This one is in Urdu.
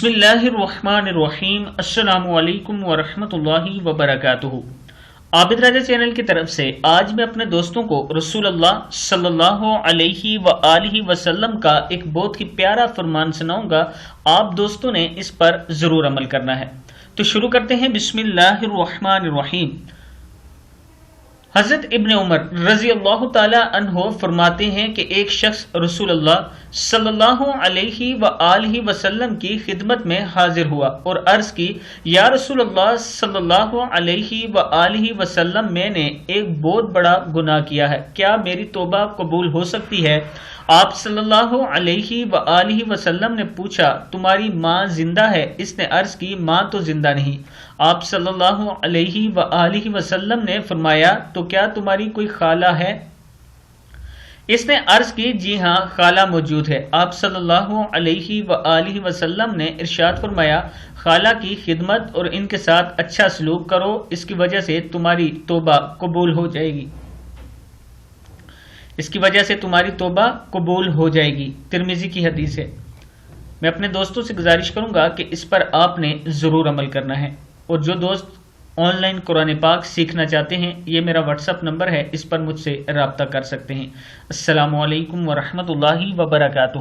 بسم اللہ الرحمن الرحیم۔ السلام علیکم ورحمۃ اللہ وبرکاتہ۔ عابد راجہ چینل کی طرف سے آج میں اپنے دوستوں کو رسول اللہ صلی اللہ علیہ وآلہ وسلم کا ایک بہت ہی پیارا فرمان سناؤں گا۔ آپ دوستوں نے اس پر ضرور عمل کرنا ہے۔ تو شروع کرتے ہیں۔ بسم اللہ الرحمن الرحیم۔ حضرت ابن عمر رضی اللہ تعالی عنہ فرماتے ہیں کہ ایک شخص رسول اللہ صلی اللہ علیہ وآلہ وسلم کی خدمت میں حاضر ہوا اور عرض کی، یا رسول اللہ صلی اللہ علیہ وآلہ وسلم، میں نے ایک بہت بڑا گناہ کیا ہے، کیا میری توبہ قبول ہو سکتی ہے؟ آپ صلی اللہ علیہ وآلہ وسلم نے پوچھا، تمہاری ماں زندہ ہے؟ اس نے عرض کی، ماں تو زندہ نہیں۔ آپ صلی اللہ علیہ وآلہ وسلم نے فرمایا، تو کیا تمہاری کوئی خالہ ہے؟ اس نے عرض کی، جی ہاں، خالہ موجود ہے۔ آپ صلی اللہ علیہ وآلہ وسلم نے ارشاد فرمایا، خالہ کی خدمت اور ان کے ساتھ اچھا سلوک کرو، اس کی وجہ سے تمہاری توبہ قبول ہو جائے گی۔ اس کی وجہ سے تمہاری توبہ قبول ہو جائے گی۔ ترمذی کی حدیث ہے۔ میں اپنے دوستوں سے گزارش کروں گا کہ اس پر آپ نے ضرور عمل کرنا ہے، اور جو دوست آن لائن قرآن پاک سیکھنا چاہتے ہیں، یہ میرا واٹس ایپ نمبر ہے، اس پر مجھ سے رابطہ کر سکتے ہیں۔ السلام علیکم ورحمۃ اللہ وبرکاتہ۔